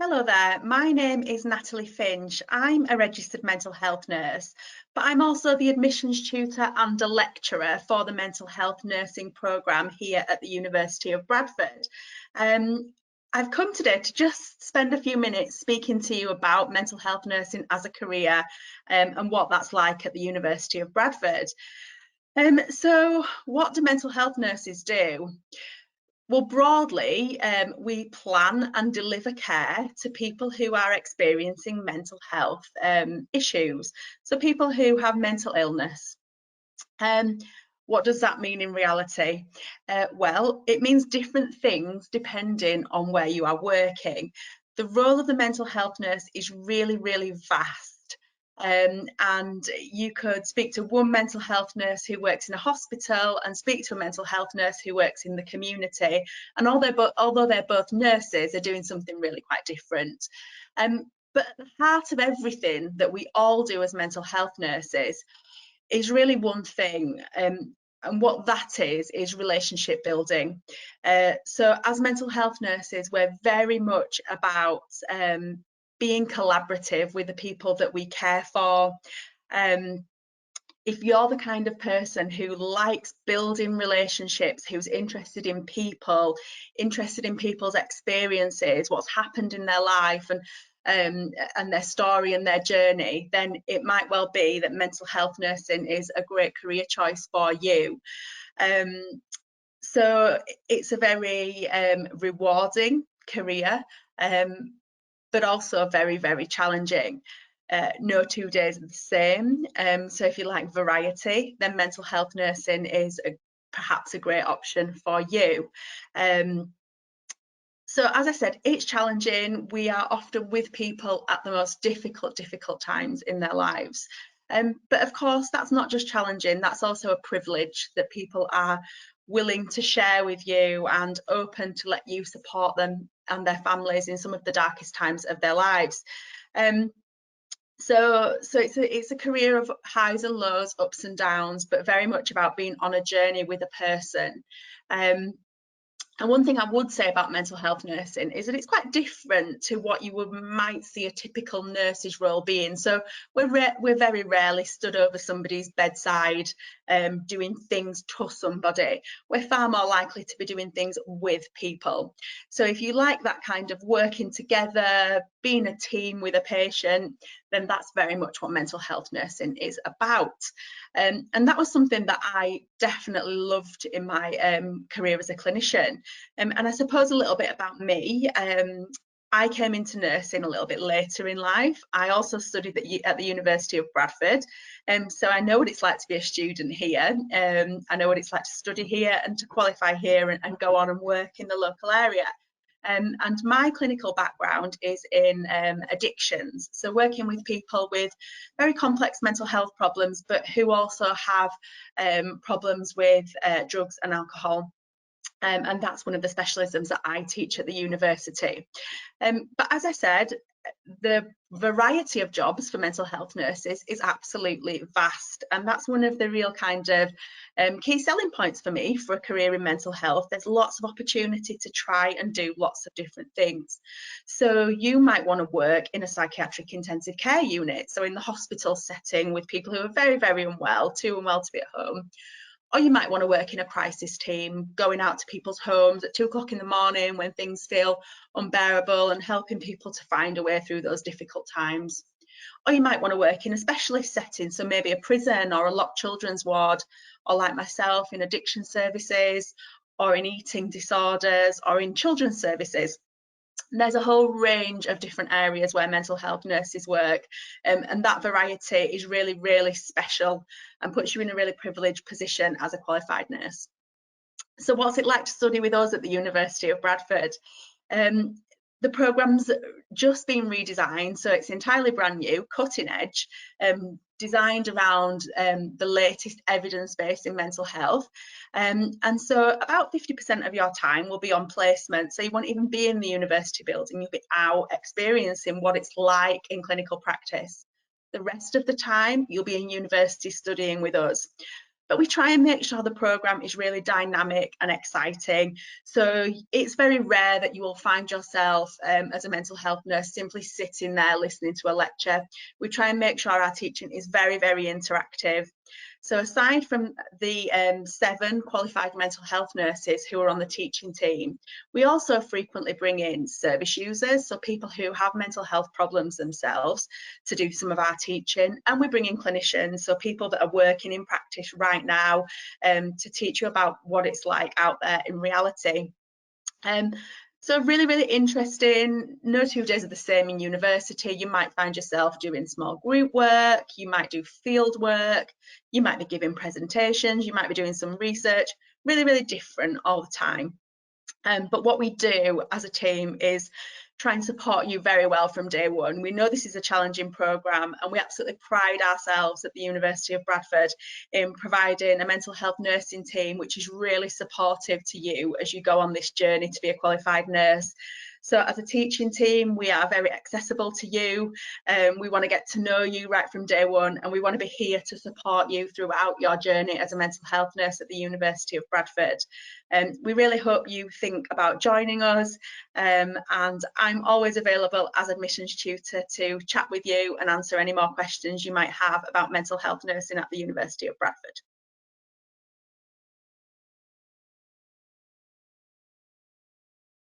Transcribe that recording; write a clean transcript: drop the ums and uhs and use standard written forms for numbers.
Hello there, my name is Natalie Finch. I'm a registered mental health nurse, but I'm also the admissions tutor and a lecturer for the mental health nursing programme here at the University of Bradford. I've come today to just spend a few minutes speaking to you about mental health nursing as a career and what that's like at the University of Bradford. So what do mental health nurses do? Well, broadly, we plan and deliver care to people who are experiencing mental health issues. So people who have mental illness. Um, what does that mean in reality? Well, it means different things depending on where you are working. The role of the mental health nurse is really, really vast. And you could speak to one mental health nurse who works in a hospital and speak to a mental health nurse who works in the community. And although they're both nurses, they're doing something really quite different. But at the heart of everything that we all do as mental health nurses is really one thing. And what that is relationship building. So as mental health nurses, we're very much about being collaborative with the people that we care for. If you're the kind of person who likes building relationships, who's interested in people, interested in people's experiences, what's happened in their life, and their story and their journey, then it might well be that mental health nursing is a great career choice for you. So it's a very rewarding career, but also very, very challenging. No 2 days are the same. So if you like variety, then mental health nursing is perhaps a great option for you. So as I said, it's challenging. We are often with people at the most difficult times in their lives. But of course, that's not just challenging, that's also a privilege that people are willing to share with you and open to let you support them and their families in some of the darkest times of their lives. So it's a career of highs and lows, ups and downs, but very much about being on a journey with a person. And one thing I would say about mental health nursing is that it's quite different to what you might see a typical nurse's role being. So we're very rarely stood over somebody's bedside doing things to somebody. We're far more likely to be doing things with people. So if you like that kind of working together, being a team with a patient, then that's very much what mental health nursing is about. And that was something that I definitely loved in my career as a clinician. And I suppose a little bit about me. I came into nursing a little bit later in life. I also studied at the University of Bradford, so I know what it's like to be a student here. I know what it's like to study here and to qualify here and go on and work in the local area. And my clinical background is in addictions, so working with people with very complex mental health problems, but who also have problems with drugs and alcohol. And that's one of the specialisms that I teach at the university. But as I said, the variety of jobs for mental health nurses is absolutely vast, and that's one of the real kind of key selling points for me for a career in mental health. There's lots of opportunity to try and do lots of different things. So you might want to work in a psychiatric intensive care unit, so in the hospital setting with people who are very, very unwell, too unwell to be at home. Or you might want to work in a crisis team, going out to people's homes at 2 o'clock in the morning when things feel unbearable and helping people to find a way through those difficult times. Or you might want to work in a specialist setting, so maybe a prison or a locked children's ward, or like myself in addiction services, or in eating disorders, or in children's services. There's a whole range of different areas where mental health nurses work, and that variety is really, really special and puts you in a really privileged position as a qualified nurse. So what's it like to study with us at the University of Bradford? The programme's just been redesigned, so it's entirely brand new, cutting edge, designed around the latest evidence base in mental health. And so about 50% of your time will be on placement, so you won't even be in the university building, you'll be out experiencing what it's like in clinical practice. The rest of the time, you'll be in university studying with us. but we try and make sure the programme is really dynamic and exciting. So it's very rare that you will find yourself as a mental health nurse simply sitting there listening to a lecture. We try and make sure our teaching is very, very interactive. So aside from the 7 qualified mental health nurses who are on the teaching team, we also frequently bring in service users, so people who have mental health problems themselves, to do some of our teaching. And we bring in clinicians, so people that are working in practice right now, to teach you about what it's like out there in reality. So really, really interesting. No 2 days are the same in university. You might find yourself doing small group work, you might do field work, you might be giving presentations, you might be doing some research. Really, really different all the time. But what we do as a team is try and support you very well from day one. We know this is a challenging programme, and we absolutely pride ourselves at the University of Bradford in providing a mental health nursing team which is really supportive to you as you go on this journey to be a qualified nurse. So as a teaching team, we are very accessible to you. We want to get to know you right from day one, and we want to be here to support you throughout your journey as a mental health nurse at the University of Bradford. We really hope you think about joining us, and I'm always available as admissions tutor to chat with you and answer any more questions you might have about mental health nursing at the University of Bradford.